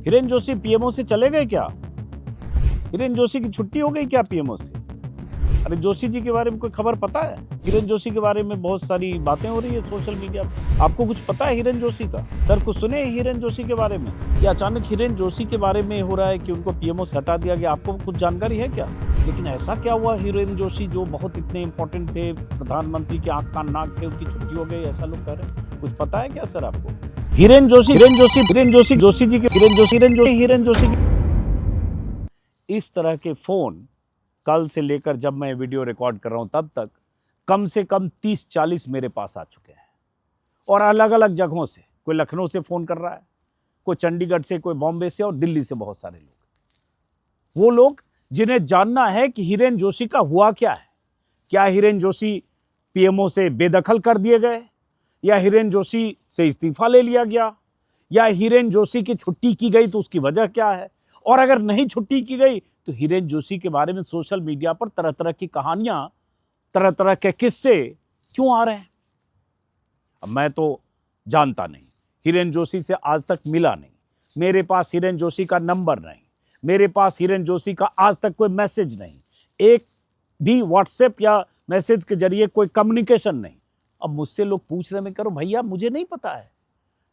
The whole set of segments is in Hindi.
हिरेन जोशी पीएमओ से चले गए क्या? हिरेन जोशी की छुट्टी हो गई क्या पीएमओ से? अरे जोशी जी के बारे में कोई खबर पता है? हिरेन जोशी के बारे में बहुत सारी बातें हो रही है सोशल मीडिया पर। आपको कुछ पता है हिरेन जोशी का? सर कुछ सुने हिरेन जोशी के बारे में? या अचानक हिरेन जोशी के बारे में हो रहा है कि उनको पीएमओ से हटा दिया गया? आपको कुछ जानकारी है क्या? लेकिन ऐसा क्या हुआ हिरेन जोशी जो बहुत इतने इंपॉर्टेंट थे, प्रधानमंत्री के आंख कान नाक थे, उनकी छुट्टी हो गई ऐसा लोग कह रहे हैं? कुछ पता है क्या सर आपको? हिरेन जोशी जोशी जी के हिरेन जोशी इस तरह के फोन कल से लेकर जब मैं वीडियो रिकॉर्ड कर रहा हूं तब तक कम से कम 30-40 मेरे पास आ चुके हैं और अलग अलग जगहों से। कोई लखनऊ से फोन कर रहा है, कोई चंडीगढ़ से, कोई बॉम्बे से और दिल्ली से बहुत सारे लोग। वो लोग जिन्हें जानना है कि हिरेन जोशी का हुआ क्या है। क्या हिरेन जोशी पीएमओ से बेदखल कर दिए गए, या हिरेन जोशी से इस्तीफा ले लिया गया, या हिरेन जोशी की छुट्टी की गई तो उसकी वजह क्या है, और अगर नहीं छुट्टी की गई तो हिरेन जोशी के बारे में सोशल मीडिया पर तरह तरह की कहानियां, तरह तरह के किस्से क्यों आ रहे हैं? अब मैं तो जानता नहीं, हिरेन जोशी से आज तक मिला नहीं, मेरे पास हिरेन जोशी का नंबर नहीं, मेरे पास हिरेन जोशी का आज तक कोई मैसेज नहीं, एक भी व्हाट्सएप या मैसेज के जरिए कोई कम्युनिकेशन नहीं। अब मुझसे लोग पूछ रहे, मैं करो भैया मुझे नहीं पता है,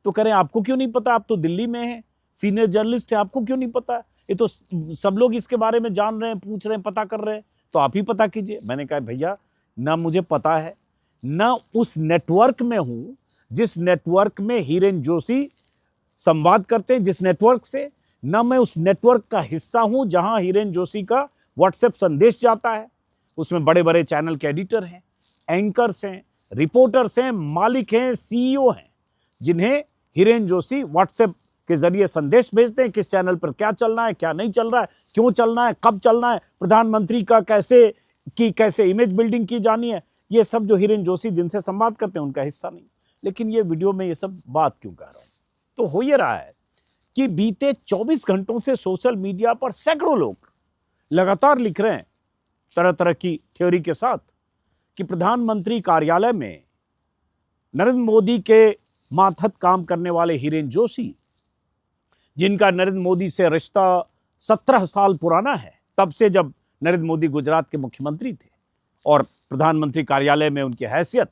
तो करें आपको क्यों नहीं पता? आप तो दिल्ली में हैं, सीनियर जर्नलिस्ट है, आपको क्यों नहीं पता? ये तो सब लोग इसके बारे में जान रहे हैं, पूछ रहे हैं, पता कर रहे हैं, तो आप ही पता कीजिए। मैंने कहा भैया ना मुझे पता है, ना उस नेटवर्क में हूं जिस नेटवर्क में हिरेन जोशी संवाद करते हैं, जिस नेटवर्क से, ना मैं उस नेटवर्क का हिस्सा हूं जहां हिरेन जोशी का व्हाट्सएप संदेश जाता है। उसमें बड़े बड़े चैनल के एडिटर हैं, एंकर्स हैं, रिपोर्टर्स हैं, मालिक हैं, सीईओ हैं, जिन्हें हिरेन जोशी व्हाट्सएप के जरिए संदेश भेजते हैं, किस चैनल पर क्या चलना है, क्या नहीं चल रहा है, क्यों चलना है, कब चलना है, प्रधानमंत्री का कैसे इमेज बिल्डिंग की जानी है। ये सब जो हिरेन जोशी जिनसे संवाद करते हैं उनका हिस्सा नहीं। लेकिन ये वीडियो में ये सब बात क्यों कह रहा हूं? तो हो ये रहा है कि बीते 24 घंटों से सोशल मीडिया पर सैकड़ों लोग लगातार लिख रहे हैं तरह तरह की थ्योरी के साथ कि प्रधानमंत्री कार्यालय में नरेंद्र मोदी के मातहत काम करने वाले हिरेन जोशी, जिनका नरेंद्र मोदी से रिश्ता 17 साल पुराना है, तब से जब नरेंद्र मोदी गुजरात के मुख्यमंत्री थे, और प्रधानमंत्री कार्यालय में उनकी हैसियत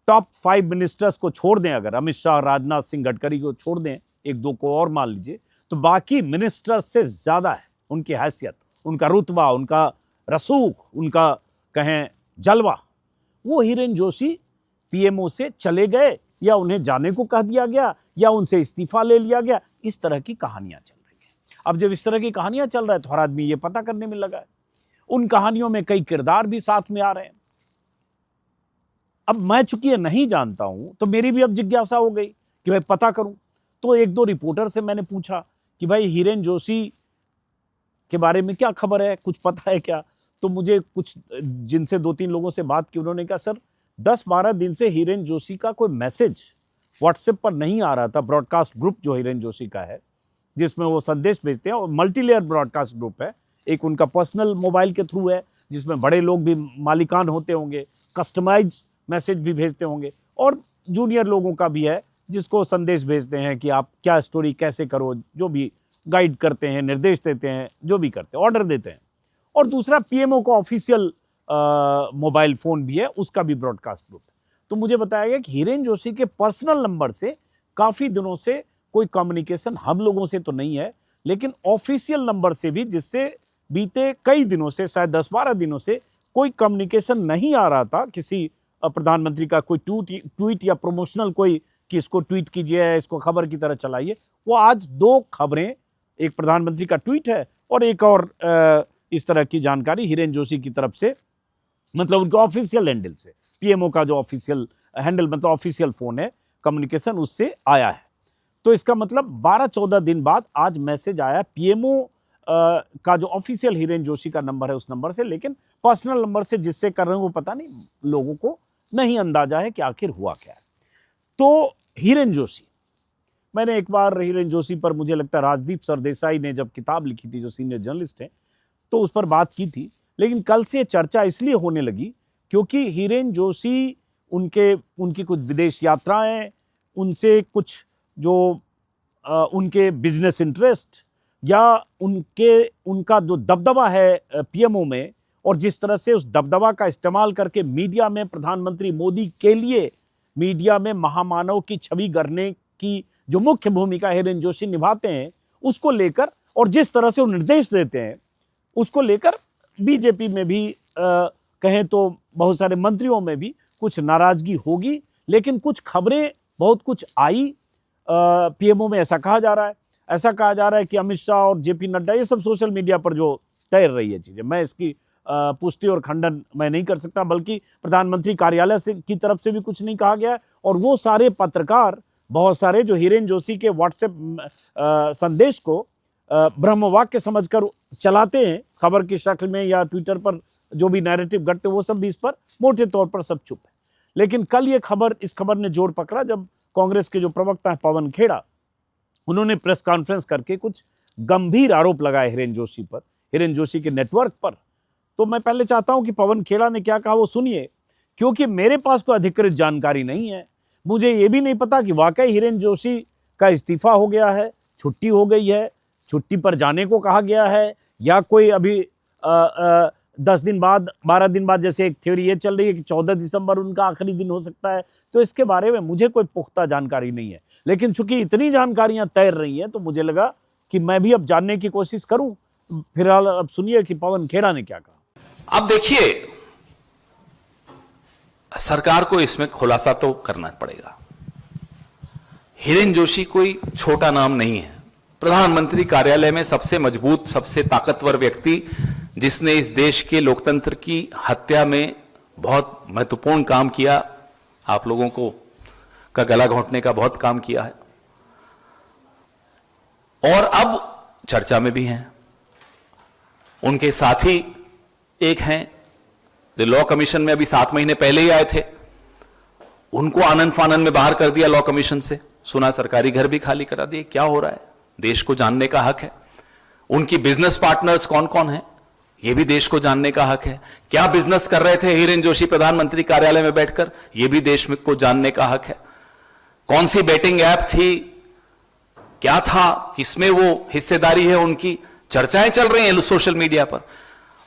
टॉप 5 मिनिस्टर्स को छोड़ दें, अगर अमित शाह, राजनाथ सिंह, गडकरी को छोड़ दें, एक दो को और मान लीजिए, तो बाकी मिनिस्टर्स से ज्यादा है उनकी हैसियत, उनका रुतबा, उनका रसूख, उनका कहें जलवा। वो हिरेन जोशी पीएमओ से चले गए, या उन्हें जाने को कह दिया गया, या उनसे इस्तीफा ले लिया गया, इस तरह की कहानियां चल रही है। अब जब इस तरह की कहानियां चल रहा है तो हर आदमी ये पता करने में लगा है। उन कहानियों में कई किरदार भी साथ में आ रहे हैं। अब मैं चूंकि ये नहीं जानता हूं तो मेरी भी अब जिज्ञासा हो गई कि भाई पता करूं। तो एक दो रिपोर्टर से मैंने पूछा कि भाई हिरेन जोशी के बारे में क्या खबर है, कुछ पता है क्या? तो मुझे कुछ जिनसे 2-3 लोगों से बात की, उन्होंने कहा सर 10-12 दिन से हिरेन जोशी का कोई मैसेज व्हाट्सएप पर नहीं आ रहा था। ब्रॉडकास्ट ग्रुप जो हिरेन जोशी का है, जिसमें वो संदेश भेजते हैं, और मल्टीलेयर ब्रॉडकास्ट ग्रुप है। एक उनका पर्सनल मोबाइल के थ्रू है, जिसमें बड़े लोग भी मालिकान होते होंगे, कस्टमाइज मैसेज भी भेजते होंगे, और जूनियर लोगों का भी है जिसको संदेश भेजते हैं कि आप क्या स्टोरी कैसे करो, जो भी गाइड करते हैं, निर्देश देते हैं, जो भी करते हैं, ऑर्डर देते हैं। और दूसरा पीएमओ का ऑफिशियल मोबाइल फोन भी है, उसका भी ब्रॉडकास्ट ग्रुप है। तो मुझे बताया गया कि हिरेन जोशी के पर्सनल नंबर से काफी दिनों से कोई कम्युनिकेशन हम लोगों से तो नहीं है, लेकिन ऑफिशियल नंबर से भी, जिससे बीते कई दिनों से, शायद 10-12 दिनों से कोई कम्युनिकेशन नहीं आ रहा था किसी प्रधानमंत्री का, कोई ट्वीट या प्रमोशनल कोई कि इसको ट्वीट कीजिए, इसको खबर की तरह चलाइए। वो आज 2 खबरें, एक प्रधानमंत्री का ट्वीट है और एक और इस तरह की जानकारी हिरेन जोशी की तरफ से, मतलब उनके ऑफिशियल हैंडल से, पीएमओ का जो ऑफिशियल हैंडल, मतलब ऑफिशियल फोन है, कम्युनिकेशन उससे आया है। तो इसका मतलब 12-14 दिन बाद आज मैसेज आया पीएमओ का जो ऑफिशियल हिरेन जोशी का नंबर है उस नंबर से, लेकिन पर्सनल नंबर से जिससे कर रहे हैं वो पता नहीं, लोगों को नहीं अंदाजा है कि आखिर हुआ क्या है। तो हिरेन जोशी, मैंने एक बार हिरेन जोशी पर, मुझे लगता है राजदीप सरदेसाई ने जब किताब लिखी थी, जो सीनियर जर्नलिस्ट हैं, तो उस पर बात की थी। लेकिन कल से चर्चा इसलिए होने लगी क्योंकि हिरेन जोशी, उनकी कुछ विदेश यात्राएं, उनसे कुछ जो उनके बिजनेस इंटरेस्ट या उनका जो दबदबा है पीएमओ में, और जिस तरह से उस दबदबा का इस्तेमाल करके मीडिया में प्रधानमंत्री मोदी के लिए मीडिया में महामानव की छवि गढ़ने की जो मुख्य भूमिका हिरेन जोशी निभाते हैं, उसको लेकर और जिस तरह से वो निर्देश देते हैं उसको लेकर बीजेपी में भी कहें तो बहुत सारे मंत्रियों में भी कुछ नाराजगी होगी। लेकिन कुछ खबरें बहुत कुछ आई पीएमओ में, ऐसा कहा जा रहा है कि अमित शाह और जेपी नड्डा, ये सब सोशल मीडिया पर जो तैर रही है चीज़ें, मैं इसकी पुष्टि और खंडन मैं नहीं कर सकता, बल्कि प्रधानमंत्री कार्यालय से की तरफ से भी कुछ नहीं कहा गया। और वो सारे पत्रकार बहुत सारे जो हिरेन जोशी के व्हाट्सएप संदेश को ब्रह्मवाक्य समझकर चलाते हैं खबर की शक्ल में या ट्विटर पर जो भी नैरेटिव घटते, वो सब भी इस पर मोटे तौर पर सब चुप है। लेकिन कल इस खबर ने जोर पकड़ा जब कांग्रेस के जो प्रवक्ता हैं पवन खेड़ा, उन्होंने प्रेस कॉन्फ्रेंस करके कुछ गंभीर आरोप लगाए हिरेन जोशी पर, हिरेन जोशी के नेटवर्क पर। तो मैं पहले चाहता हूं कि पवन खेड़ा ने क्या कहा वो सुनिए, क्योंकि मेरे पास कोई अधिकृत जानकारी नहीं है। मुझे ये भी नहीं पता कि वाकई हिरेन जोशी का इस्तीफा हो गया है, छुट्टी हो गई है, छुट्टी पर जाने को कहा गया है, या कोई अभी 10 दिन बाद 12 दिन बाद, जैसे एक थ्योरी ये चल रही है कि 14 दिसंबर उनका आखिरी दिन हो सकता है। तो इसके बारे में मुझे कोई पुख्ता जानकारी नहीं है। लेकिन चूंकि इतनी जानकारियां तैर रही हैं तो मुझे लगा कि मैं भी अब जानने की कोशिश करूं। फिलहाल अब सुनिए कि पवन खेड़ा ने क्या कहा। अब देखिए, सरकार को इसमें खुलासा तो करना पड़ेगा। हिरेन जोशी कोई छोटा नाम नहीं है। प्रधानमंत्री कार्यालय में सबसे मजबूत, सबसे ताकतवर व्यक्ति, जिसने इस देश के लोकतंत्र की हत्या में बहुत महत्वपूर्ण काम किया, आप लोगों को का गला घोंटने का बहुत काम किया है, और अब चर्चा में भी हैं। उनके साथी एक हैं जो लॉ कमीशन में अभी 7 महीने पहले ही आए थे, उनको आनन फानन में बाहर कर दिया लॉ कमीशन से। सुना सरकारी घर भी खाली करा दिए। क्या हो रहा है, देश को जानने का हक है। उनकी बिजनेस पार्टनर्स कौन कौन है, यह भी देश को जानने का हक है। क्या बिजनेस कर रहे थे हिरेन जोशी प्रधानमंत्री कार्यालय में बैठकर, यह भी देश में को जानने का हक है। कौन सी बेटिंग ऐप थी, क्या था, किसमें वो हिस्सेदारी है, उनकी चर्चाएं चल रही हैं सोशल मीडिया पर।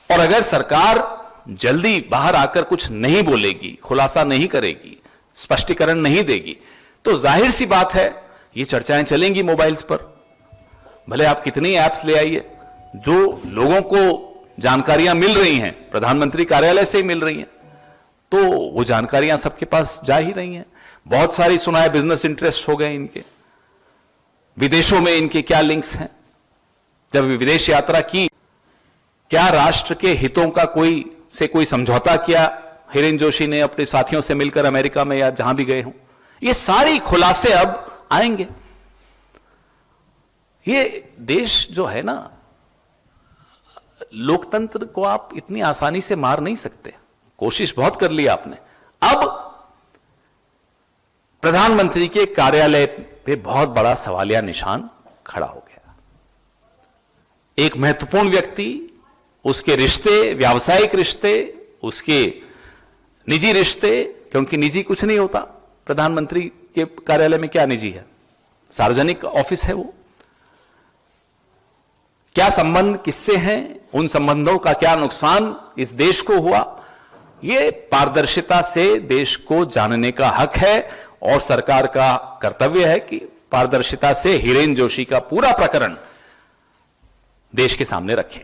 और अगर सरकार जल्दी बाहर आकर कुछ नहीं बोलेगी, खुलासा नहीं करेगी, स्पष्टीकरण नहीं देगी, तो जाहिर सी बात है ये चर्चाएं चलेंगी मोबाइल्स पर। भले आप कितनी ऐप्स ले आइए, जो लोगों को जानकारियां मिल रही हैं प्रधानमंत्री कार्यालय से ही मिल रही हैं, तो वो जानकारियां सबके पास जा ही रही हैं। बहुत सारी सुना है बिजनेस इंटरेस्ट हो गए इनके, विदेशों में इनके क्या लिंक्स हैं, जब विदेश यात्रा की, क्या राष्ट्र के हितों का कोई समझौता किया हिरेन जोशी ने अपने साथियों से मिलकर अमेरिका में या जहां भी गए हों। ये सारी खुलासे अब आएंगे। ये देश जो है ना, लोकतंत्र को आप इतनी आसानी से मार नहीं सकते। कोशिश बहुत कर ली आपने। अब प्रधानमंत्री के कार्यालय पे बहुत बड़ा सवालिया निशान खड़ा हो गया। एक महत्वपूर्ण व्यक्ति, उसके रिश्ते, व्यावसायिक रिश्ते, उसके निजी रिश्ते, क्योंकि निजी कुछ नहीं होता प्रधानमंत्री के कार्यालय में, क्या निजी है, सार्वजनिक ऑफिस है वो। क्या संबंध किससे हैं, उन संबंधों का क्या नुकसान इस देश को हुआ, ये पारदर्शिता से देश को जानने का हक है। और सरकार का कर्तव्य है कि पारदर्शिता से हिरेन जोशी का पूरा प्रकरण देश के सामने रखें,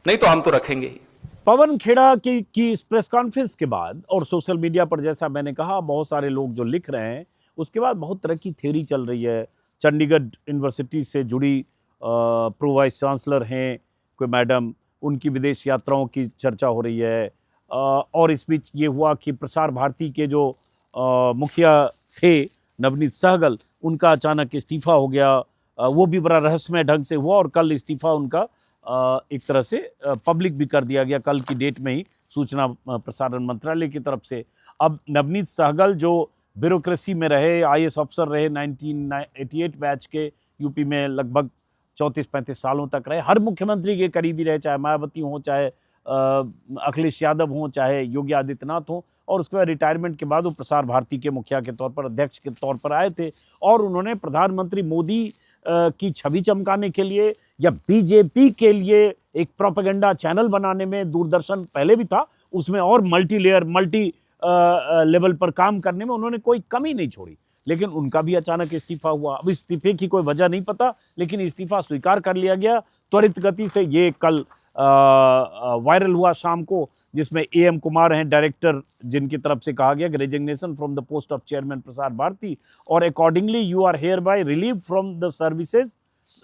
नहीं तो हम तो रखेंगे ही। पवन खेड़ा की इस प्रेस कॉन्फ्रेंस के बाद और सोशल मीडिया पर जैसा मैंने कहा बहुत सारे लोग जो लिख रहे हैं, उसके बाद बहुत तरह की थ्योरी चल रही है। चंडीगढ़ यूनिवर्सिटी से जुड़ी प्रो वाइस चांसलर हैं कोई मैडम, उनकी विदेश यात्राओं की चर्चा हो रही है। और इस बीच ये हुआ कि प्रसार भारती के जो मुखिया थे नवनीत सहगल, उनका अचानक इस्तीफा हो गया। वो भी बड़ा रहस्यमय ढंग से हुआ और कल इस्तीफा उनका एक तरह से पब्लिक भी कर दिया गया, कल की डेट में ही सूचना प्रसारण मंत्रालय की तरफ से। अब नवनीत सहगल जो ब्यूरोक्रेसी में रहे, IAS अफसर रहे, 1988 बैच के, यूपी में लगभग 34-35 सालों तक रहे, हर मुख्यमंत्री के करीबी रहे, चाहे मायावती हों, चाहे अखिलेश यादव हों, चाहे योगी आदित्यनाथ हों। और उसके बाद रिटायरमेंट के बाद वो प्रसार भारती के मुखिया के तौर पर, अध्यक्ष के तौर पर आए थे और उन्होंने प्रधानमंत्री मोदी की छवि चमकाने के लिए या बीजेपी के लिए एक प्रोपेगेंडा चैनल बनाने में दूरदर्शन पहले भी था, उसमें और मल्टी लेयर मल्टी लेवल पर काम करने में उन्होंने कोई कमी नहीं छोड़ी, लेकिन उनका भी अचानक इस्तीफा हुआ। अब इस्तीफे की कोई वजह नहीं पता, लेकिन इस्तीफा स्वीकार कर लिया गया त्वरित गति से। ये कल वायरल हुआ शाम को, जिसमें AM कुमार हैं डायरेक्टर, जिनकी तरफ से कहा गया कि resignation from the post of chairman Prasar Bharati और accordingly you are hereby relieve from the services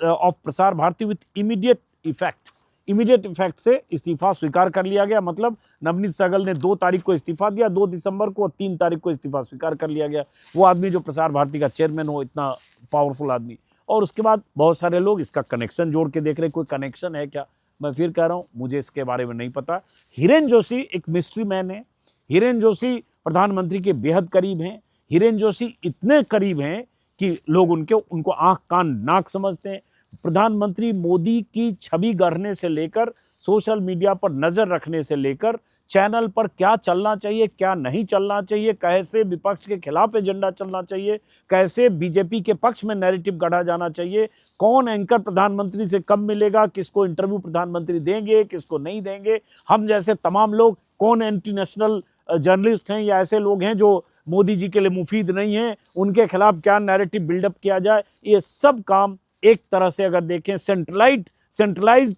of Prasar Bharati with immediate effect. Immediate effect से इस्तीफा स्वीकार कर लिया गया। मतलब नवनीत सहगल ने 2 तारीख को इस्तीफा दिया, 2 दिसंबर को, 3 तारीख को इस्तीफा स्वीकार कर लिया गया। वो आदमी जो प्रसार भारती का चेयरमैन हो, इतना पावरफुल आदमी। और उसके बाद बहुत सारे लोग इसका कनेक्शन जोड़ के देख रहे, कोई कनेक्शन है क्या। मैं फिर कह रहा हूँ, मुझे इसके बारे में नहीं पता। हिरेन जोशी एक मिस्ट्री मैन है। हिरेन जोशी प्रधानमंत्री के बेहद करीब हैं। हिरेन जोशी इतने करीब हैं कि लोग उनको आंख कान नाक समझते हैं। प्रधानमंत्री मोदी की छवि गढ़ने से लेकर, सोशल मीडिया पर नजर रखने से लेकर, चैनल पर क्या चलना चाहिए क्या नहीं चलना चाहिए, कैसे विपक्ष के खिलाफ एजेंडा चलना चाहिए, कैसे बीजेपी के पक्ष में नैरेटिव गढ़ा जाना चाहिए, कौन एंकर प्रधानमंत्री से कब मिलेगा, किसको इंटरव्यू प्रधानमंत्री देंगे, किसको नहीं देंगे, हम जैसे तमाम लोग कौन एंटी नेशनल जर्नलिस्ट हैं या ऐसे लोग हैं जो मोदी जी के लिए मुफीद नहीं हैं, उनके खिलाफ क्या नैरेटिव बिल्डअप किया जाए, ये सब काम एक तरह से अगर देखें सेंट्रलाइज्ड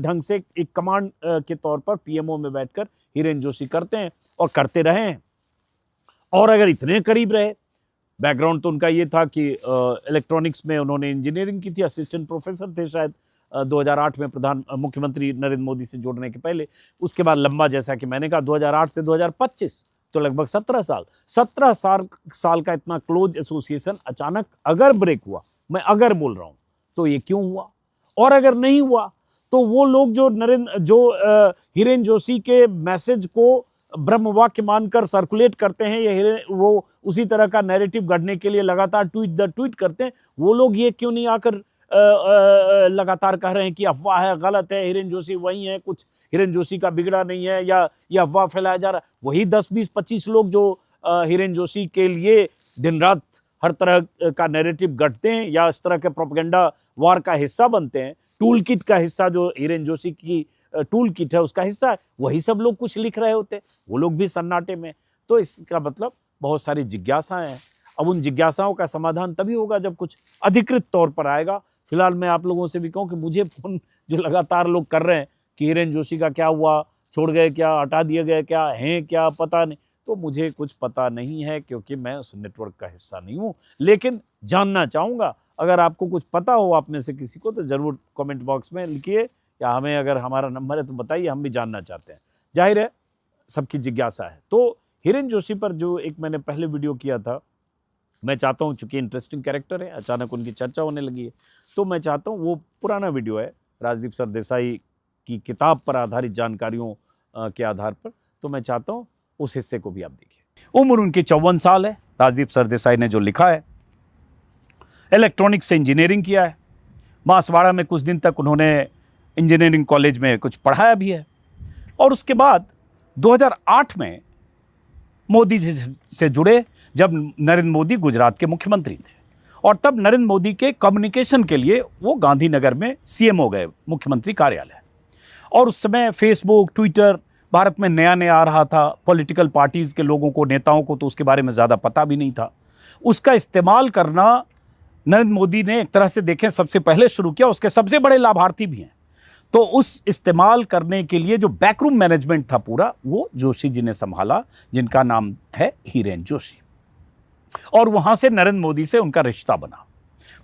ढंग से एक कमांड के तौर पर PMO में बैठकर हिरेन जोशी करते हैं और करते रहे हैं। और अगर इतने करीब रहे, बैकग्राउंड तो उनका ये था कि इलेक्ट्रॉनिक्स में उन्होंने इंजीनियरिंग की थी, असिस्टेंट प्रोफेसर थे शायद 2008 में मुख्यमंत्री नरेंद्र मोदी से जुड़ने के पहले। उसके बाद लंबा, जैसा कि मैंने कहा, 2008 से 2025 तो लगभग 17 साल का इतना क्लोज एसोसिएशन अचानक अगर ब्रेक हुआ, मैं अगर बोल रहा हूँ, तो ये क्यों हुआ। और अगर नहीं हुआ तो वो लोग जो हिरेन जोशी के मैसेज को ब्रह्म वाक्य मानकर सर्कुलेट करते हैं, या वो उसी तरह का नैरेटिव गढ़ने के लिए लगातार ट्वीट करते हैं, वो लोग ये क्यों नहीं आकर लगातार कह रहे हैं कि अफवाह है, गलत है, हिरेन जोशी वही है, कुछ हिरेन जोशी का बिगड़ा नहीं है, या ये अफवाह फैलाया जा रहा है। वही 10, 20, 25 लोग जो हिरेन जोशी के लिए दिन रात हर तरह का नैरेटिव गढ़ते हैं या इस तरह के प्रोपेगेंडा वार का हिस्सा बनते हैं, टूल किट का हिस्सा, जो हिरेन जोशी की टूल किट है उसका हिस्सा है, वही सब लोग कुछ लिख रहे होते, वो लोग भी सन्नाटे में। तो इसका मतलब बहुत सारी जिज्ञासाएं हैं। अब उन जिज्ञासाओं का समाधान तभी होगा जब कुछ अधिकृत तौर पर आएगा। फिलहाल मैं आप लोगों से भी कहूँ कि मुझे फोन जो लगातार लोग कर रहे हैं कि हिरेन जोशी का क्या हुआ, छोड़ गए क्या, हटा दिए गए क्या, हैं क्या, पता नहीं, तो मुझे कुछ पता नहीं है, क्योंकि मैं उस नेटवर्क का हिस्सा नहीं हूँ। लेकिन जानना चाहूँगा, अगर आपको कुछ पता हो आप में से किसी को, तो ज़रूर कमेंट बॉक्स में लिखिए, या हमें अगर हमारा नंबर है तो बताइए, हम भी जानना चाहते हैं। जाहिर है सबकी जिज्ञासा है। तो हिरेन जोशी पर जो एक मैंने पहले वीडियो किया था, मैं चाहता हूँ, चूँकि इंटरेस्टिंग कैरेक्टर है, अचानक उनकी चर्चा होने लगी है, तो मैं चाहता हूँ, वो पुराना वीडियो है राजदीप सरदेसाई की किताब पर आधारित जानकारियों के आधार पर, तो मैं चाहता हूँ उस हिस्से को भी आप देखिए। उम्र उनकी 54 साल है। राजदीप सरदेसाई ने जो लिखा है, इलेक्ट्रॉनिक्स से इंजीनियरिंग किया है, बांसवाड़ा में कुछ दिन तक उन्होंने इंजीनियरिंग कॉलेज में कुछ पढ़ाया भी है, और उसके बाद 2008 में मोदी जी से जुड़े, जब नरेंद्र मोदी गुजरात के मुख्यमंत्री थे, और तब नरेंद्र मोदी के कम्युनिकेशन के लिए वो गांधीनगर में CM हो गए, मुख्यमंत्री कार्यालय। और उस समय फेसबुक, ट्विटर भारत में नया नया आ रहा था, पॉलिटिकल पार्टीज़ के लोगों को, नेताओं को तो उसके बारे में ज़्यादा पता भी नहीं था। उसका इस्तेमाल करना नरेंद्र मोदी ने एक तरह से देखें सबसे पहले शुरू किया, उसके सबसे बड़े लाभार्थी भी हैं। तो उस इस्तेमाल करने के लिए जो बैकरूम मैनेजमेंट था पूरा, वो जोशी जी ने संभाला, जिनका नाम है हिरेन जोशी। और वहां से नरेंद्र मोदी से उनका रिश्ता बना,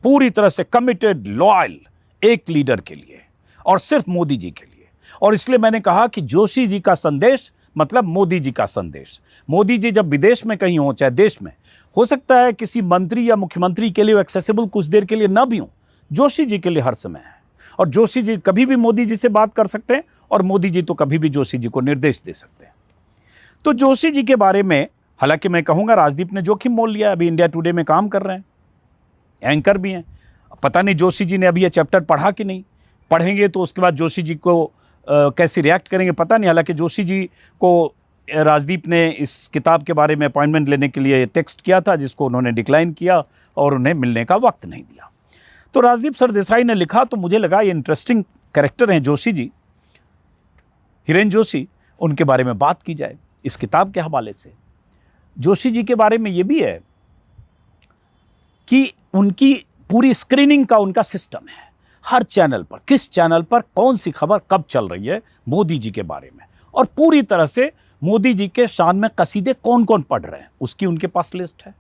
पूरी तरह से कमिटेड, लॉयल एक लीडर के लिए, और सिर्फ मोदी जी के लिए। और इसलिए मैंने कहा कि जोशी जी का संदेश मतलब मोदी जी का संदेश। मोदी जी जब विदेश में कहीं हो, चाहे देश में, हो सकता है किसी मंत्री या मुख्यमंत्री के लिए एक्सेसिबल कुछ देर के लिए ना भी हो, जोशी जी के लिए हर समय है। और जोशी जी कभी भी मोदी जी से बात कर सकते हैं, और मोदी जी तो कभी भी जोशी जी को निर्देश दे सकते हैं। तो जोशी जी के बारे में, हालांकि मैं कहूँगा राजदीप ने जोखिम मोल लिया, अभी इंडिया टुडे में काम कर रहे हैं, एंकर भी हैं। पता नहीं जोशी जी ने अभी ये चैप्टर पढ़ा कि नहीं, पढ़ेंगे तो उसके बाद जोशी जी को कैसे रिएक्ट करेंगे पता नहीं। हालांकि जोशी जी को राजदीप ने इस किताब के बारे में अपॉइंटमेंट लेने के लिए टेक्स्ट किया था, जिसको उन्होंने डिक्लाइन किया और उन्हें मिलने का वक्त नहीं दिया। तो राजदीप सरदेसाई ने लिखा तो मुझे लगा ये इंटरेस्टिंग कैरेक्टर हैं जोशी जी, हिरेन जोशी, उनके बारे में बात की जाए इस किताब के हवाले से। जोशी जी के बारे में ये भी है कि उनकी पूरी स्क्रीनिंग का उनका सिस्टम है, हर चैनल पर किस चैनल पर कौन सी खबर कब चल रही है मोदी जी के बारे में, और पूरी तरह से मोदी जी के शान में कसीदे कौन कौन पढ़ रहे हैं उसकी उनके पास लिस्ट है,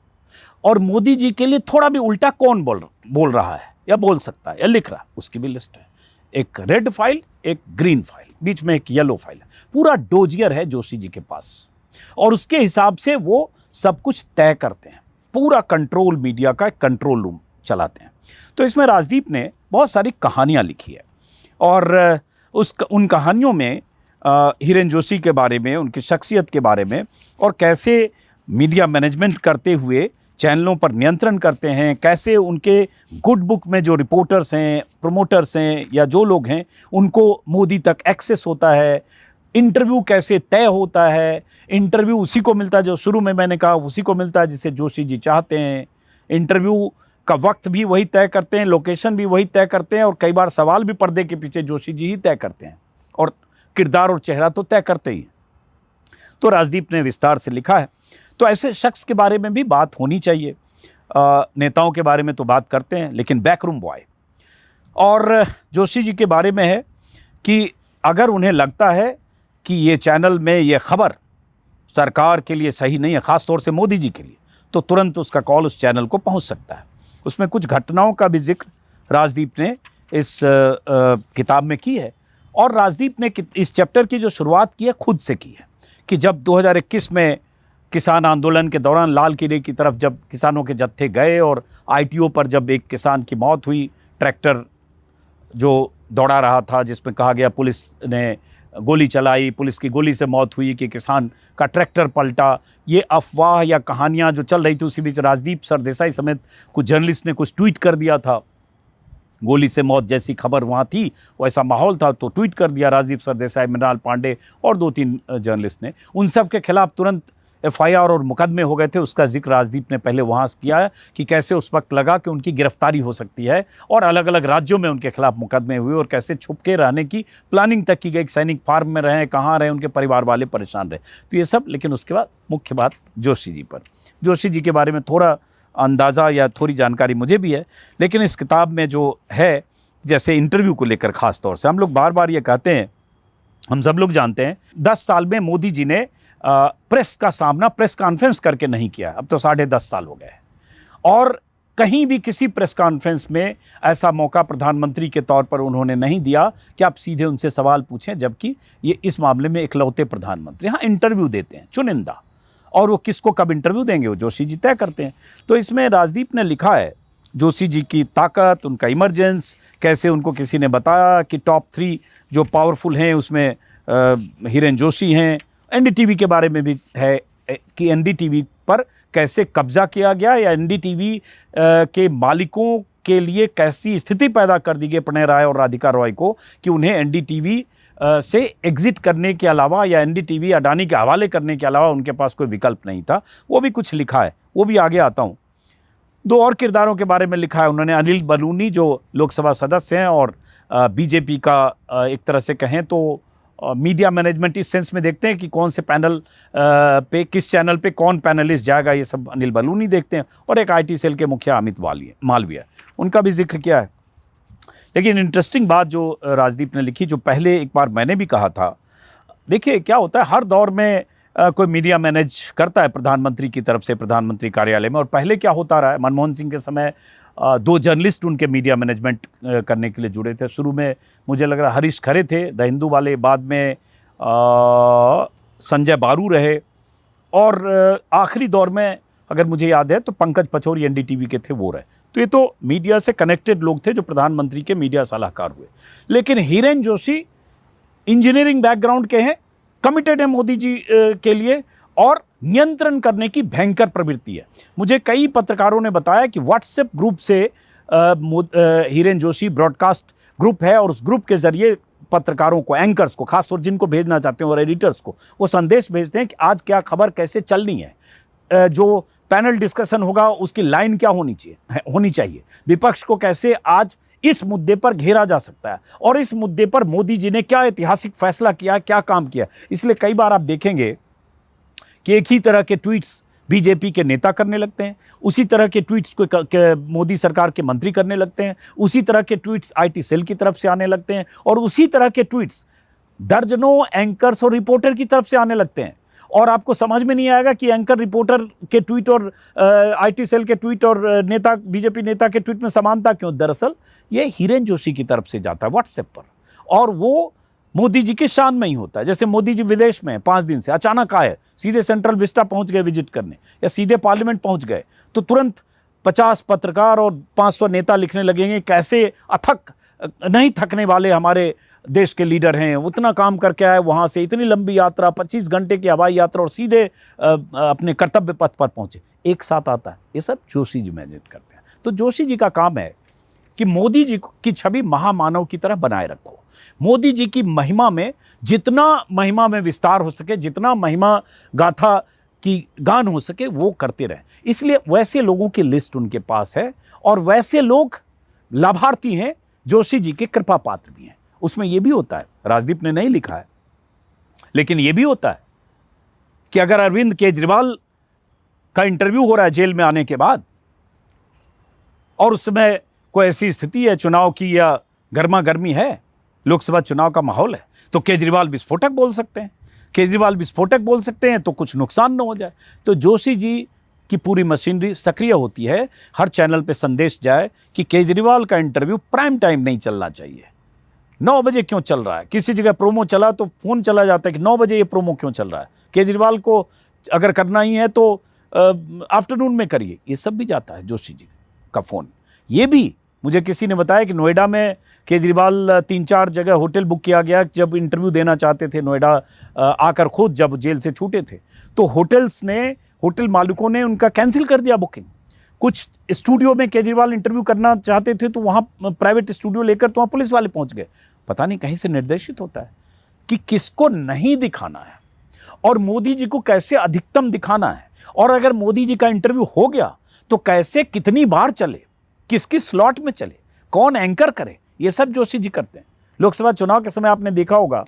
और मोदी जी के लिए थोड़ा भी उल्टा कौन बोल रहा है या बोल सकता है या लिख रहा है उसकी भी लिस्ट है। एक रेड फाइल, एक ग्रीन फाइल, बीच में एक येलो फाइल है, पूरा डोजियर है जोशी जी के पास, और उसके हिसाब से वो सब कुछ तय करते हैं, पूरा कंट्रोल, मीडिया का एक कंट्रोल रूम चलाते हैं। तो इसमें राजदीप ने बहुत सारी कहानियां लिखी है, और उन कहानियों में हिरेन जोशी के बारे में, उनकी शख्सियत के बारे में, और कैसे मीडिया मैनेजमेंट करते हुए चैनलों पर नियंत्रण करते हैं, कैसे उनके गुड बुक में जो रिपोर्टर्स हैं, प्रोमोटर्स हैं या जो लोग हैं उनको मोदी तक एक्सेस होता है, इंटरव्यू कैसे तय होता है, इंटरव्यू उसी को मिलता है जो शुरू में मैंने कहा, उसी को मिलता है जिसे जोशी जी चाहते हैं, इंटरव्यू का वक्त भी वही तय करते हैं, लोकेशन भी वही तय करते हैं, और कई बार सवाल भी पर्दे के पीछे जोशी जी ही तय करते हैं, और किरदार और चेहरा तो तय करते ही। तो राजदीप ने विस्तार से लिखा है। तो ऐसे शख्स के बारे में भी बात होनी चाहिए। नेताओं के बारे में तो बात करते हैं, लेकिन बैकरूम बॉय। और जोशी जी के बारे में है कि अगर उन्हें लगता है कि ये चैनल में ये खबर सरकार के लिए सही नहीं है, ख़ास तौर से मोदी जी के लिए, तो तुरंत उसका कॉल उस चैनल को पहुंच सकता है। उसमें कुछ घटनाओं का भी जिक्र राजदीप ने इस किताब में की है, और राजदीप ने इस चैप्टर की जो शुरुआत की है खुद से की है कि जब 2021 में किसान आंदोलन के दौरान लाल किले की तरफ जब किसानों के जत्थे गए, और आईटीओ पर जब एक किसान की मौत हुई, ट्रैक्टर जो दौड़ा रहा था जिसमें कहा गया पुलिस ने गोली चलाई, पुलिस की गोली से मौत हुई कि किसान का ट्रैक्टर पलटा, ये अफवाह या कहानियां जो चल रही थी, उसी बीच राजदीप सरदेसाई समेत कुछ जर्नलिस्ट ने कुछ ट्वीट कर दिया था। गोली से मौत जैसी खबर वहाँ थी, वैसा माहौल था, तो ट्वीट कर दिया राजदीप सरदेसाई, मृणाल पांडे और 2-3 जर्नलिस्ट ने। उन सब के खिलाफ तुरंत एफआईआर और मुकदमे हो गए थे। उसका जिक्र राजदीप ने पहले वहाँ किया है कि कैसे उस वक्त लगा कि उनकी गिरफ्तारी हो सकती है, और अलग अलग राज्यों में उनके खिलाफ मुकदमे हुए, और कैसे छुपके रहने की प्लानिंग तक की गई, सैनिक फार्म में रहें, कहाँ रहें, उनके परिवार वाले परेशान रहे। तो ये सब, लेकिन उसके बाद मुख्य बात जोशी जी पर। जोशी जी के बारे में थोड़ा अंदाज़ा या थोड़ी जानकारी मुझे भी है, लेकिन इस किताब में जो है, जैसे इंटरव्यू को लेकर ख़ास तौर से हम लोग बार बार ये कहते हैं, हम सब लोग जानते हैं 10 साल में मोदी जी ने प्रेस का सामना प्रेस कॉन्फ्रेंस करके नहीं किया। अब तो 10.5 साल हो गए, और कहीं भी किसी प्रेस कॉन्फ्रेंस में ऐसा मौका प्रधानमंत्री के तौर पर उन्होंने नहीं दिया कि आप सीधे उनसे सवाल पूछें, जबकि ये इस मामले में इकलौते प्रधानमंत्री हाँ इंटरव्यू देते हैं, चुनिंदा, और वो किसको कब इंटरव्यू देंगे वो जोशी जी तय करते हैं। तो इसमें राजदीप ने लिखा है जोशी जी की ताकत, उनका इमरजेंस, कैसे उनको किसी ने बताया कि टॉप 3 जो पावरफुल हैं उसमें हिरेन जोशी हैं। एनडीटीवी के बारे में भी है कि एनडीटीवी पर कैसे कब्जा किया गया, या एनडीटीवी के मालिकों के लिए कैसी स्थिति पैदा कर दी गई प्रणय राय और राधिका रॉय को कि उन्हें एनडीटीवी से एग्जिट करने के अलावा या एनडीटीवी अडानी के हवाले करने के अलावा उनके पास कोई विकल्प नहीं था। वो भी कुछ लिखा है, वो भी आगे आता हूँ। 2 और किरदारों के बारे में लिखा है उन्होंने, अनिल बलूनी जो लोकसभा सदस्य हैं और बीजेपी का एक तरह से कहें तो मीडिया मैनेजमेंट इस सेंस में देखते हैं कि कौन से पैनल पे, किस चैनल पे कौन पैनलिस्ट जाएगा, ये सब अनिल बलूनी देखते हैं, और एक आईटी सेल के मुखिया अमित मालवीय, उनका भी जिक्र किया है। लेकिन इंटरेस्टिंग बात जो राजदीप ने लिखी, जो पहले एक बार मैंने भी कहा था, देखिए क्या होता है हर दौर में कोई मीडिया मैनेज करता है प्रधानमंत्री की तरफ से, प्रधानमंत्री कार्यालय में, और पहले क्या होता रहा है, मनमोहन सिंह के समय 2 जर्नलिस्ट उनके मीडिया मैनेजमेंट करने के लिए जुड़े थे। शुरू में मुझे लग रहा हरीश खरे थे द हिंदू वाले, बाद में संजय बारू रहे, और आखिरी दौर में अगर मुझे याद है तो पंकज पचौरी एनडीटीवी के थे, वो रहे। तो ये तो मीडिया से कनेक्टेड लोग थे जो प्रधानमंत्री के मीडिया सलाहकार हुए। लेकिन हिरेन जोशी इंजीनियरिंग बैकग्राउंड के हैं, कमिटेड है मोदी जी के लिए, और नियंत्रण करने की भयंकर प्रवृत्ति है। मुझे कई पत्रकारों ने बताया कि व्हाट्सएप ग्रुप से हिरेन जोशी ब्रॉडकास्ट ग्रुप है, और उस ग्रुप के जरिए पत्रकारों को, एंकर्स को, खासतौर जिनको भेजना चाहते हैं और एडिटर्स को, वो संदेश भेजते हैं कि आज क्या खबर कैसे चलनी है। जो पैनल डिस्कशन होगा, उसकी लाइन क्या होनी चाहिए, विपक्ष को कैसे आज इस मुद्दे पर घेरा जा सकता है, और इस मुद्दे पर मोदी जी ने क्या ऐतिहासिक फैसला किया, क्या काम किया। इसलिए कई बार आप देखेंगे कि एक ही तरह के ट्वीट्स बीजेपी के नेता करने लगते हैं, उसी तरह के ट्वीट्स को मोदी सरकार के मंत्री करने लगते हैं, उसी तरह के ट्वीट्स आईटी सेल की तरफ से आने लगते हैं, और उसी तरह के ट्वीट्स दर्जनों एंकर्स और रिपोर्टर की तरफ से आने लगते हैं। और आपको समझ में नहीं आएगा कि एंकर रिपोर्टर के ट्वीट और आईटी सेल के ट्वीट और नेता बीजेपी नेता के ट्वीट में समानता क्यों? दरअसल ये हिरेन जोशी की तरफ से जाता है व्हाट्सएप पर, और वो मोदी जी के शान में ही होता है। जैसे मोदी जी विदेश में 5 दिन से अचानक आए, सीधे सेंट्रल विस्टा पहुंच गए विजिट करने, या सीधे पार्लियामेंट पहुंच गए, तो तुरंत 50 पत्रकार और 500 नेता लिखने लगेंगे कैसे अथक नहीं थकने वाले हमारे देश के लीडर हैं, उतना काम करके आए वहाँ से, इतनी लंबी यात्रा, 25 घंटे की हवाई यात्रा, और सीधे अपने कर्तव्य पथ पर पहुँचे, एक साथ आता है। ये सब जोशी जी मैनेज करते हैं। तो जोशी जी का काम है कि मोदी जी की छवि महामानव की तरह बनाए रखो, मोदी जी की महिमा में जितना महिमा में विस्तार हो सके, जितना महिमा गाथा की गान हो सके, वो करते रहे। इसलिए वैसे लोगों की लिस्ट उनके पास है, और वैसे लोग लाभार्थी हैं, जोशी जी के कृपा पात्र भी हैं। उसमें यह भी होता है, राजदीप ने नहीं लिखा है, लेकिन यह भी होता है कि अगर अरविंद केजरीवाल का इंटरव्यू हो रहा है जेल में आने के बाद, और उस समय कोई ऐसी स्थिति है चुनाव की या गर्मा गर्मी है, लोकसभा चुनाव का माहौल है, तो केजरीवाल विस्फोटक बोल सकते हैं। केजरीवाल विस्फोटक बोल सकते हैं तो कुछ नुकसान न हो जाए। तो जोशी जी की पूरी मशीनरी सक्रिय होती है, हर चैनल पे संदेश जाए कि केजरीवाल का इंटरव्यू प्राइम टाइम नहीं चलना चाहिए। 9 बजे क्यों चल रहा है? किसी जगह प्रोमो चला तो फोन चला जाता है कि 9 बजे ये प्रोमो क्यों चल रहा है, केजरीवाल को अगर करना ही है तो आफ्टरनून में करिए। ये सब भी जाता है जोशी जी का फोन। ये भी मुझे किसी ने बताया कि नोएडा में केजरीवाल 3-4 जगह होटल बुक किया गया, जब इंटरव्यू देना चाहते थे नोएडा आकर खुद जब जेल से छूटे थे, तो होटल मालिकों ने उनका कैंसिल कर दिया बुकिंग। कुछ स्टूडियो में केजरीवाल इंटरव्यू करना चाहते थे तो वहाँ प्राइवेट स्टूडियो लेकर तो वहाँ पुलिस वाले पहुँच गए। पता नहीं कहीं से निर्देशित होता है कि किसको नहीं दिखाना है और मोदी जी को कैसे अधिकतम दिखाना है, और अगर मोदी जी का इंटरव्यू हो गया तो कैसे कितनी बार चले, किस किस स्लॉट में चले, कौन एंकर करे, ये सब जोशी जी करते हैं। लोकसभा चुनाव के समय आपने देखा होगा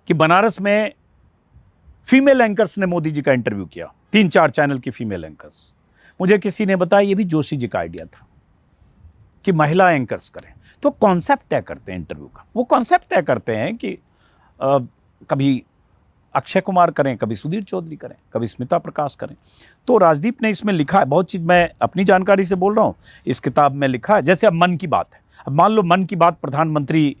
कि बनारस में फीमेल एंकर्स ने मोदी जी का इंटरव्यू किया, 3-4 चैनल की फीमेल एंकर्स। मुझे किसी ने बताया ये भी जोशी जी का आइडिया था कि महिला एंकर्स करें। तो कॉन्सेप्ट तय करते हैं इंटरव्यू का, वो कॉन्सेप्ट तय करते हैं कि कभी अक्षय कुमार करें, कभी सुधीर चौधरी करें, कभी स्मिता प्रकाश करें। तो राजदीप ने इसमें लिखा है, बहुत चीज़ मैं अपनी जानकारी से बोल रहा हूँ, इस किताब में लिखा है। जैसे अब मन की बात है, अब मान लो मन की बात प्रधानमंत्री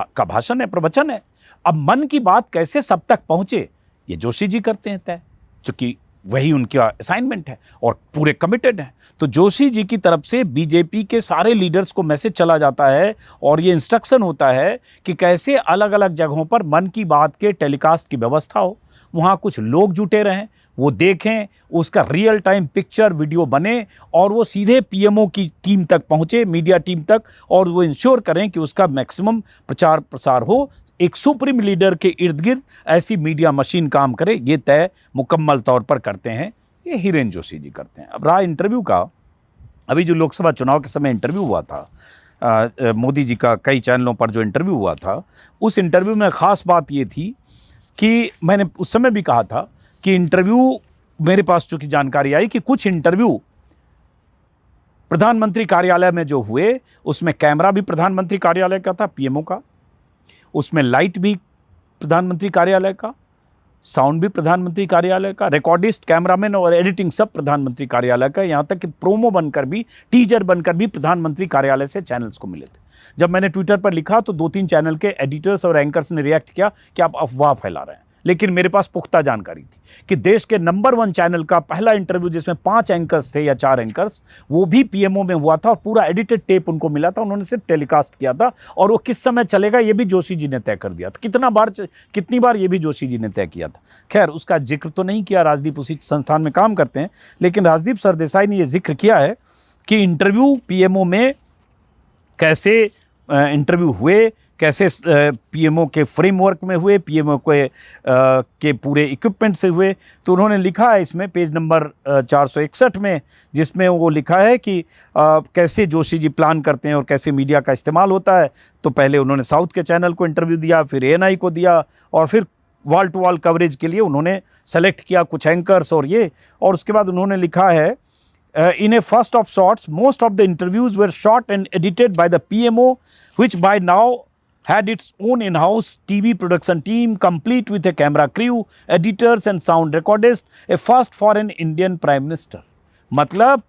का भाषण है, प्रवचन है। अब मन की बात कैसे सब तक पहुँचे, ये जोशी जी करते हैं तय, चूँकि वही उनका असाइनमेंट है और पूरे कमिटेड हैं। तो जोशी जी की तरफ से बीजेपी के सारे लीडर्स को मैसेज चला जाता है और ये इंस्ट्रक्शन होता है कि कैसे अलग अलग जगहों पर मन की बात के टेलीकास्ट की व्यवस्था हो, वहाँ कुछ लोग जुटे रहें, वो देखें, उसका रियल टाइम पिक्चर वीडियो बने और वो सीधे पीएमओ की टीम तक पहुँचे, मीडिया टीम तक, और वो इंश्योर करें कि उसका मैक्सिमम प्रचार प्रसार हो। एक सुप्रीम लीडर के इर्द गिर्द ऐसी मीडिया मशीन काम करे, ये तय मुकम्मल तौर पर करते हैं, ये हिरेन जोशी जी करते हैं। अब रहा इंटरव्यू का, अभी जो लोकसभा चुनाव के समय इंटरव्यू हुआ था मोदी जी का, कई चैनलों पर जो इंटरव्यू हुआ था, उस इंटरव्यू में ख़ास बात ये थी कि मैंने उस समय भी कहा था कि इंटरव्यू, मेरे पास चूँकि जानकारी आई कि कुछ इंटरव्यू प्रधानमंत्री कार्यालय में जो हुए, उसमें कैमरा भी प्रधानमंत्री कार्यालय का था, पीएमओ का, उसमें लाइट भी प्रधानमंत्री कार्यालय का, साउंड भी प्रधानमंत्री कार्यालय का, रिकॉर्डिस्ट, कैमरामैन और एडिटिंग सब प्रधानमंत्री कार्यालय का, यहाँ तक कि प्रोमो बनकर भी, टीजर बनकर भी प्रधानमंत्री कार्यालय से चैनल्स को मिले थे। जब मैंने ट्विटर पर लिखा तो 2-3 चैनल के एडिटर्स और एंकर्स ने रिएक्ट किया कि आप अफवाह फैला रहे हैं, लेकिन मेरे पास पुख्ता जानकारी थी कि देश के नंबर 1 चैनल का पहला इंटरव्यू, जिसमें 5 एंकर्स थे या 4 एंकर्स, वो भी पीएमओ में हुआ था और पूरा एडिटेड टेप उनको मिला था, उन्होंने सिर्फ टेलीकास्ट किया था, और वो किस समय चलेगा ये भी जोशी जी ने तय कर दिया था, कितनी बार ये भी जोशी जी ने तय किया था। खैर, उसका जिक्र तो नहीं किया, राजदीप उसी संस्थान में काम करते हैं, लेकिन राजदीप सरदेसाई ने यह जिक्र किया है कि इंटरव्यू पीएमओ में कैसे इंटरव्यू हुए, कैसे पीएमओ के फ्रेमवर्क में हुए, पीएमओ के पूरे इक्विपमेंट से हुए। तो उन्होंने लिखा है इसमें पेज नंबर 461 में, जिसमें वो लिखा है कि कैसे जोशी जी प्लान करते हैं और कैसे मीडिया का इस्तेमाल होता है। तो पहले उन्होंने साउथ के चैनल को इंटरव्यू दिया, फिर एएनआई को दिया, और फिर वॉल टू वॉल कवरेज के लिए उन्होंने सेलेक्ट किया कुछ एंकर्स और उसके बाद उन्होंने लिखा है in a first of sorts, most of the interviews were shot and edited by the PMO, which by now had its own in-house TV production team, complete with a camera crew, editors and sound recordists, a first for an Indian Prime Minister. मतलब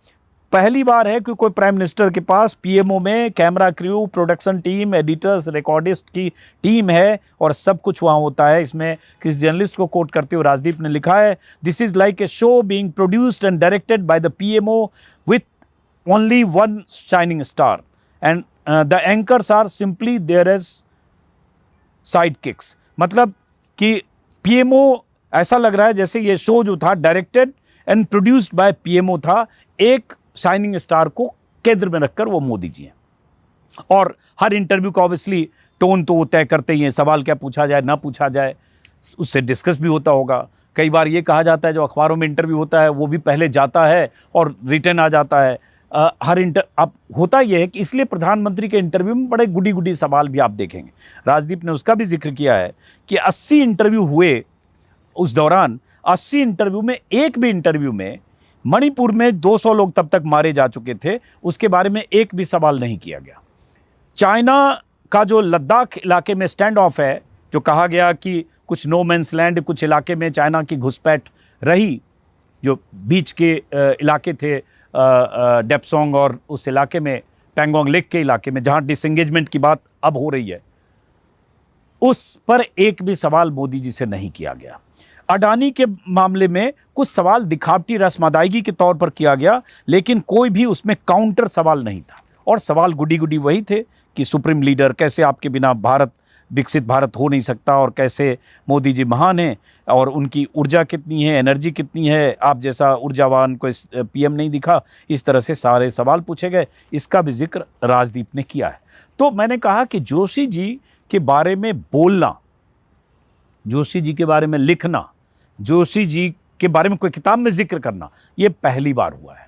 पहली बार है कि कोई प्राइम मिनिस्टर के पास पीएमओ में camera crew, production team, editors, recordist की टीम है और सब कुछ वहाँ होता है। इसमें किस जर्नलिस्ट को कोट करते हुए राजदीप ने लिखा है, this is like a show being produced and directed by the PMO with only one shining star and the anchors are simply there as sidekicks. मतलब कि पीएमओ ऐसा लग रहा है जैसे ये शो जो था directed and produced by PMO था, एक शाइनिंग स्टार को केंद्र में रखकर वो मोदी जी हैं। और हर इंटरव्यू का ऑब्वियसली टोन तो वो तय करते ही हैं, सवाल क्या पूछा जाए ना पूछा जाए उससे डिस्कस भी होता होगा। कई बार ये कहा जाता है जो अखबारों में इंटरव्यू होता है वो भी पहले जाता है और रिटर्न आ जाता है। अब होता यह है कि इसलिए प्रधानमंत्री के इंटरव्यू में बड़े गुडी गुडी सवाल भी आप देखेंगे। राजदीप ने उसका भी जिक्र किया है कि 80 इंटरव्यू हुए, उस दौरान 80 इंटरव्यू में एक भी इंटरव्यू में मणिपुर में 200 लोग तब तक मारे जा चुके थे, उसके बारे में एक भी सवाल नहीं किया गया। चाइना का जो लद्दाख इलाके में स्टैंड ऑफ है, जो कहा गया कि कुछ नो मैंस लैंड, कुछ इलाके में चाइना की घुसपैठ रही, जो बीच के इलाके थे डेप्सोंग और उस इलाके में पैंगोंग लेक के इलाके में जहां डिसएंगेजमेंट की बात अब हो रही है, उस पर एक भी सवाल मोदी जी से नहीं किया गया। अडानी के मामले में कुछ सवाल दिखावटी रस्म अदायगी के तौर पर किया गया, लेकिन कोई भी उसमें काउंटर सवाल नहीं था। और सवाल गुडी गुडी वही थे कि सुप्रीम लीडर, कैसे आपके बिना भारत विकसित भारत हो नहीं सकता, और कैसे मोदी जी महान हैं और उनकी ऊर्जा कितनी है, एनर्जी कितनी है, आप जैसा ऊर्जावान कोई पीएम नहीं दिखा। इस तरह से सारे सवाल पूछे गए। इसका भी जिक्र राजदीप ने किया है। तो मैंने कहा कि जोशी जी के बारे में बोलना, जोशी जी के बारे में लिखना, जोशी जी के बारे में कोई किताब में जिक्र करना, ये पहली बार हुआ है।